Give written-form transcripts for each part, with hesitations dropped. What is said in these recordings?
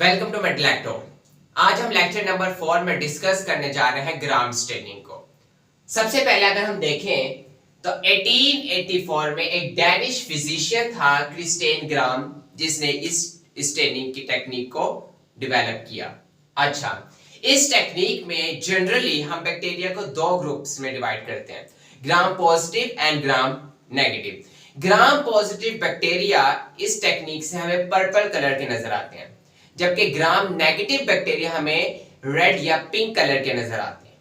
Welcome to मेटलैक्टो। आज हम lecture number 4 में डिस्कस करने जा रहे हैं ग्राम स्टेनिंग को। सबसे पहले अगर हम देखें तो 1884 में एक डैनिश फिजिशियन था क्रिस्टेन ग्राम, जिसने इस स्टेनिंग की टेक्निक को डेवलप किया। अच्छा, इस टेक्निक में जनरली हम बैक्टीरिया को दो ग्रुप्स में डिवाइड करते हैं, gram positive and gram negative. Gram positive bacteria इस टेक्निक से हमें पर्पल कलर के नजर आते हैं, जबकि ग्राम नेगेटिव बैक्टीरिया हमें रेड या पिंक कलर के नजर आते हैं।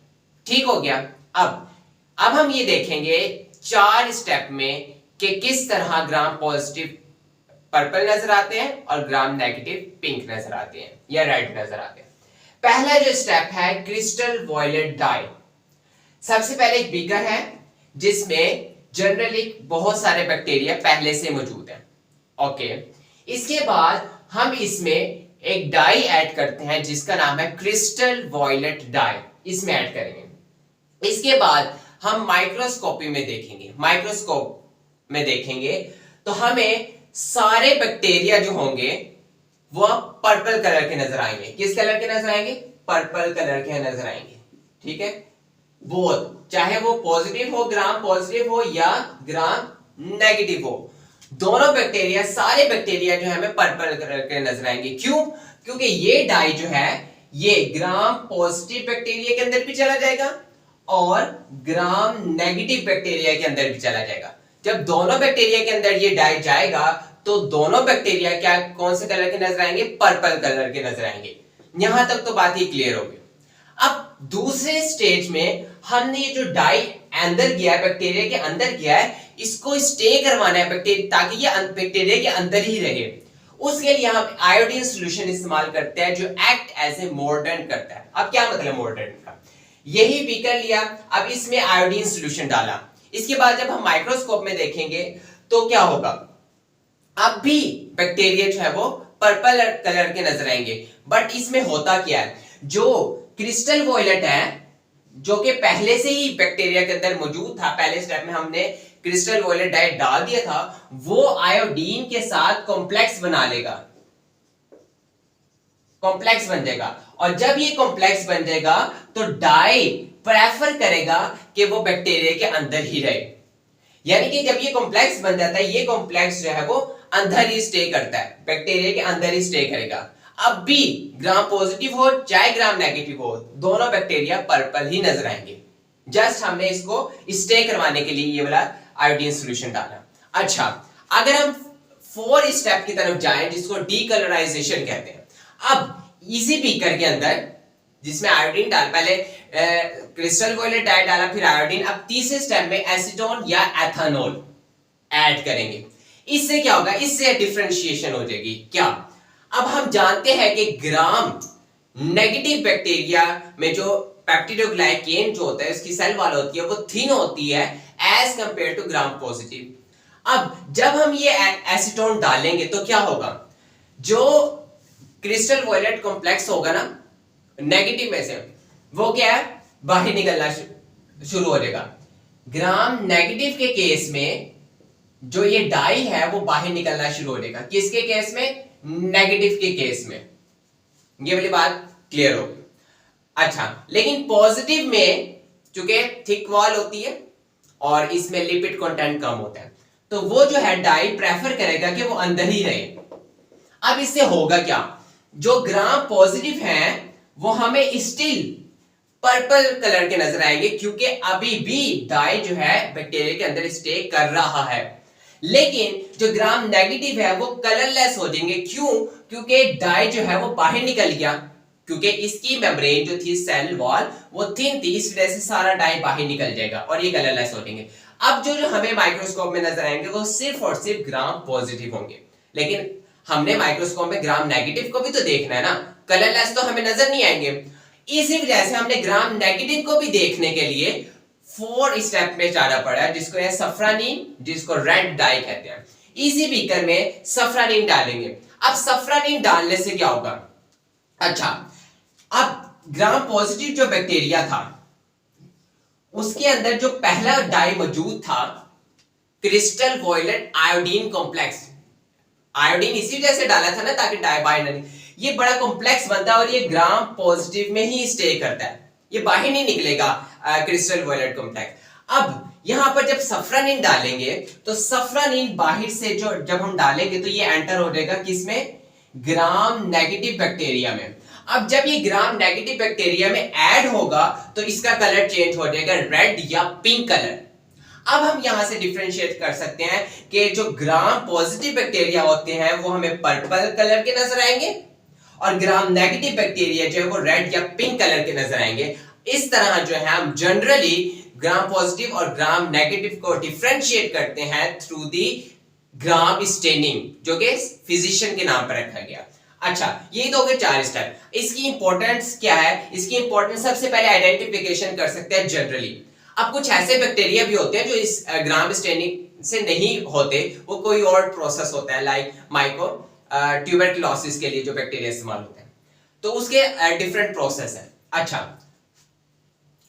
ठीक हो गया। अब हम ये देखेंगे 4 स्टेप में कि किस तरह ग्राम पॉजिटिव पर्पल नजर आते हैं और ग्राम नेगेटिव पिंक नजर आते हैं या रेड नजर आते हैं। पहला जो स्टेप है क्रिस्टल वॉयलेट डाई। सबसे पहले एक बीकर है जिसमें जनरली बहुत सारे बैक्टीरिया पहले से मौजूद हैं। ओके, इसके बाद हम इसमें एक डाई ऐड करते हैं जिसका नाम है क्रिस्टल वॉयलेट डाई, इसमें ऐड करेंगे। इसके बाद हम माइक्रोस्कोपी में देखेंगे, माइक्रोस्कोप में देखेंगे तो हमें सारे बैक्टीरिया जो होंगे वो पर्पल कलर के नजर आएंगे। किस कलर के नजर आएंगे? पर्पल कलर के नजर आएंगे। ठीक है, बोथ, चाहे वो पॉजिटिव हो, ग्राम पॉजिटिव हो या ग्राम नेगेटिव हो, दोनों बैक्टीरिया, सारे बैक्टीरिया जो है हमें पर्पल कलर के नजर आएंगे। क्यों? क्योंकि ये डाई जो है ये ग्राम पॉजिटिव बैक्टीरिया के अंदर भी चला जाएगा और ग्राम नेगेटिव बैक्टीरिया के अंदर भी चला जाएगा। जब दोनों बैक्टीरिया के अंदर ये डाई जाएगा तो दोनों बैक्टीरिया क्या कौन से कलर के नजर आएंगे? पर्पल कलर के नजर आएंगे। यहां तक तो बात ही क्लियर होगी। अब दूसरे स्टेज में हमने ये जो डाई अंदर गया है, बैक्टीरिया के अंदर गया है, इसको स्टे करवाना है बैक्टीरिया, ताकि ये बैक्टीरिया के अंदर ही रहे। उसके लिए हम आयोडीन सॉल्यूशन इस्तेमाल करते हैं जो एक्ट एज ए मोर्डेंट करता है। अब क्या मतलब मोर्डेंट का? यही बीकर लिया, अब इसमें आयोडीन सॉल्यूशन डाला। इसके बाद जब हम माइक्रोस्कोप में देखेंगे तो क्या होगा? अब भी बैक्टीरिया जो है वो पर्पल कलर के नजर आएंगे, बट इसमें होता क्या है? जो क्रिस्टल वॉयलेट है जो कि पहले से ही बैक्टीरिया के अंदर मौजूद था, पहले स्टेप में हमने क्रिस्टल वॉयलेट डाई डाल दिया था, वो आयोडीन के साथ कॉम्प्लेक्स बना लेगा, कॉम्प्लेक्स बन जाएगा। और जब ये कॉम्प्लेक्स बन जाएगा तो डाई प्रेफर करेगा कि वो बैक्टीरिया के अंदर ही रहे। यानी कि जब ये कॉम्प्लेक्स बन जाता है, ये कॉम्प्लेक्स जो है वो अंदर ही स्टे करता है, बैक्टीरिया के अंदर ही स्टे करेगा। अब भी ग्राम पॉजिटिव हो चाहे ग्राम नेगेटिव हो, दोनों बैक्टीरिया पर्पल ही नजर आएंगे। जस्ट हमने इसको स्टे करवाने के लिए ये वाला आयोडीन सॉल्यूशन डाला। अच्छा, अगर हम 4 स्टेप की तरफ जाएं जिसको डीकलराइजेशन कहते हैं। अब इसी बीकर के अंदर जिसमें आयोडीन डाल, पहले क्रिस्टल वॉयलेट डाई डाला, फिर आयोडीन, अब तीसरे स्टेप में एसीटोन या एथेनॉल ऐड करेंगे। इससे क्या होगा? इससे डिफरेंशिएशन हो जाएगी। क्या? अब हम जानते हैं कि ग्राम नेगेटिव बैक्टीरिया में जो पेप्टिडोग्लाइकेन जो होता है, उसकी सेल वॉल होती है, वो थिन होती है as compare to gram positive. अब जब हम ये एसीटोन डालेंगे तो क्या होगा? जो क्रिस्टल वॉयलेट कॉम्प्लेक्स होगा ना नेगेटिव में से, वो क्या है? बाहर निकलना शुरू हो जाएगा। ग्राम नेगेटिव के केस में जो ये डाई है वो बाहर निकलना शुरू हो जाएगा। किसके केस में? नेगेटिव के केस में। ये वाली बात क्लियर होगी। अच्छा, लेकिन पॉजिटिव में चूंकि थिक वॉल होती है और इसमें लिपिड कंटेंट कम होता है, तो वो जो है डाई प्रेफर करेगा कि वो अंदर ही रहे। अब इससे होगा क्या? जो ग्राम पॉजिटिव हैं वो हमें स्टिल पर्पल कलर के नजर आएंगे, क्योंकि अभी भी डाई जो है बैक्टीरिया के अंदर स्टे कर रहा है। लेकिन जो ग्राम नेगेटिव है वो कलरलेस हो जाएंगे। क्यों? क्योंकि डाई जो है वो बाहर निकल गया, क्योंकि इसकी मेम्ब्रेन जो थी, सेल वॉल, वो थिन थी, इस वजह से सारा डाई बाहर निकल जाएगा और ये कलरलेस हो जाएंगे। अब जो हमें माइक्रोस्कोप में नजर आएंगे वो सिर्फ और सिर्फ ग्राम पॉजिटिव होंगे, लेकिन हमने माइक्रोस्कोप में ग्राम नेगेटिव को भी तो देखना है ना, कलरलेस तो हमें नजर नहीं आएंगे। इसी वजह से हमने ग्राम नेगेटिव को भी देखने के लिए 4 स्टेप में जाना पड़ा, जिसको है सफ्रानीन, जिसको रेड डाई कहते हैं। इसी बीकर में सफ्रानीन डालेंगे। अब सफ्रानीन डालने से क्या होगा? अच्छा, अब ग्राम पॉजिटिव जो बैक्टीरिया था उसके अंदर जो पहला डाई मौजूद था, crystal violet iodine complex, iodine इसी वजह से डाला था ना ताकि डाई बाइंड नहीं, ये बड़ा कॉम्प्लेक्स बनता है और ये ग्राम पॉजिटिव में ही स्टे करता है, ये बाहर नहीं निकलेगा क्रिस्टल वॉयलेट कॉम्प्लेक्स। अब यहां पर जब सफ्रानिन डालेंगे तो सफ्रानिन बाहर से जो जब हम डालेंगे तो ये एंटर हो जाएगा किसमें, ग्राम नेगेटिव बैक्टीरिया में। अब जब ये ग्राम नेगेटिव बैक्टीरिया में ऐड होगा तो इसका कलर चेंज हो जाएगा रेड या पिंक कलर। अब हम यहां से डिफरेंशिएट कर सकते हैं कि जो ग्राम पॉजिटिव बैक्टीरिया होते हैं वो हमें पर्पल कलर के नजर आएंगे और ग्राम नेगेटिव बैक्टीरिया जो है वो रेड या पिंक कलर के नजर आएंगे। इस तरह जो है हम जनरली ग्राम पॉजिटिव और ग्राम नेगेटिव को डिफरेंशिएट करते हैं थ्रू दी ग्राम स्टेनिंग, जो कि फिजिशियन के नाम पर रखा गया। अच्छा, ये तो हो गए 4 स्टेप। इसकी इंपॉर्टेंस क्या है? इसकी इंपॉर्टेंस सबसे पहले आइडेंटिफिकेशन कर सकते हैं जनरली। अब कुछ ऐसे बैक्टीरिया भी होते हैं जो इस ग्राम स्टेनिंग से नहीं होते, वो कोई और प्रोसेस होता है, लाइक माइको ट्यूबरकुलोसिस के लिए जो बैक्टीरिया इस्तेमाल होते हैं, तो उसके डिफरेंट प्रोसेस है। अच्छा,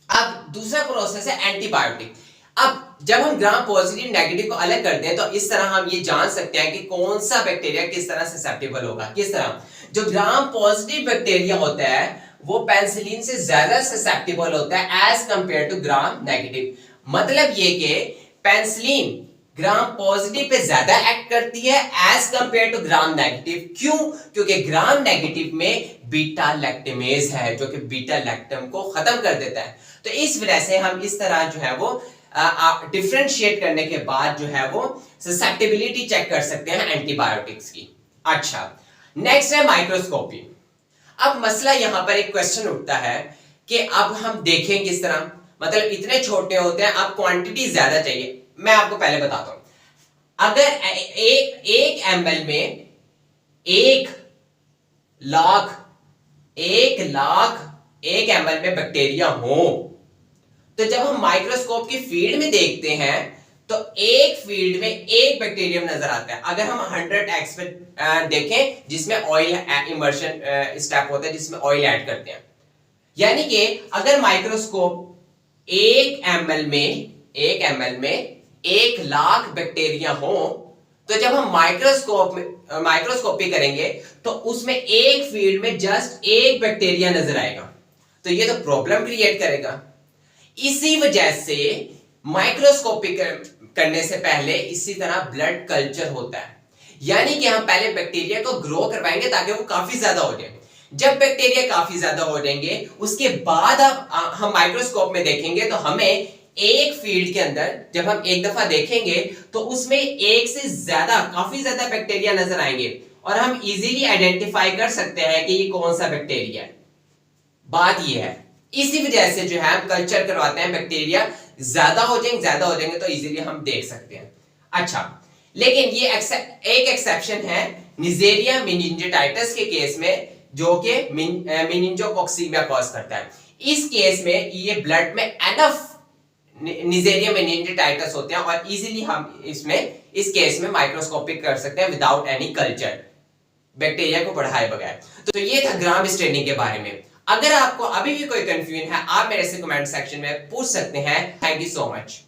अब दूसरा प्रोसेस है एंटीबायोटिक। अब जब हम ग्राम पॉजिटिव नेगेटिव को अलग करते हैं तो इस तरह हम ये जान सकते हैं कि कौन सा बैक्टीरिया किस तरह ससेप्टेबल होगा। किस तरह? जो ग्राम पॉजिटिव बैक्टीरिया होता है वो पेनिसिलिन से ज्यादा ससेप्टेबल होता है as compare to gram negative. मतलब ये कि पेनिसिलिन ग्राम पॉजिटिव पे ज्यादा एक्ट करती है as compare to gram negative. क्यों? क्योंकि ग्राम नेगेटिव में बीटा लैक्टेमेज है जो कि बीटा लैक्टम को खत्म कर देता है। तो इस वजह से हम इस तरह जो है वो डिफरेंशिएट करने के बाद जो है वो ससेप्टेबिलिटी चेक कर सकते हैं एंटीबायोटिक्स की। अच्छा, नेक्स्ट है माइक्रोस्कोपी। अब मसला यहां पर एक क्वेश्चन उठता है कि अब हम देखें किस तरह, मतलब इतने छोटे होते हैं, अब क्वांटिटी ज्यादा चाहिए। मैं आपको पहले बताता हूं, अगर एक ml में 1 लाख 1 ml में बैक्टीरिया हो, तो जब हम माइक्रोस्कोप की फील्ड में देखते हैं तो एक फील्ड में एक बैक्टीरियम नजर आता है। अगर हम 100x में देखें जिसमें ऑयल इमर्शन स्टेप होता है, जिसमें ऑयल ऐड करते हैं, यानी कि अगर माइक्रोस्कोप 1 ml में 1 लाख बैक्टीरिया हो, तो जब हम माइक्रोस्कोपी करेंगे तो उसमें एक फील्ड में जस्ट एक बैक्टीरिया नजर आएगा, तो ये तो प्रॉब्लम क्रिएट करेगा। इसी वजह से माइक्रोस्कोपी करने से पहले इसी तरह ब्लड कल्चर होता है, यानी कि हम पहले बैक्टीरिया को ग्रो करवाएंगे ताकि वो काफी ज्यादा हो जाए। जब बैक्टीरिया काफी ज्यादा हो जाएंगे उसके बाद अब हम माइक्रोस्कोप में देखेंगे तो हमें एक फील्ड के अंदर जब हम एक दफा देखेंगे तो उसमें एक से ज्यादा काफी ज्यादा बैक्टीरिया नजर आएंगे और हम इजीली आइडेंटिफाई कर सकते हैं कि ये कौन सा बैक्टीरिया है। बात ये है, इसी वजह से जो है हम कल्चर करवाते हैं, बैक्टीरिया ज्यादा हो जाएंगे तो इजीली हम देख सकते हैं। अच्छा, लेकिन ये एक एक्सेप्शन है निजेरिया मेनिंजाइटिस के केस में, जो कि मेनिंजोकोक्सीमिया कॉज करता है। इस केस में ये ब्लड में एनफ निजेरिया मेनिंजाइटिस होते हैं और इजीली हम इस केस में माइक्रोस्कोपिक कर सकते हैं विदाउट एनी कल्चर, बैक्टीरिया को बढ़ाए बगैर। तो ये था ग्राम स्टेनिंग के बारे में। अगर आपको अभी भी कोई कंफ्यूजन है आप मेरे से कमेंट सेक्शन में पूछ सकते हैं। Thank you so much.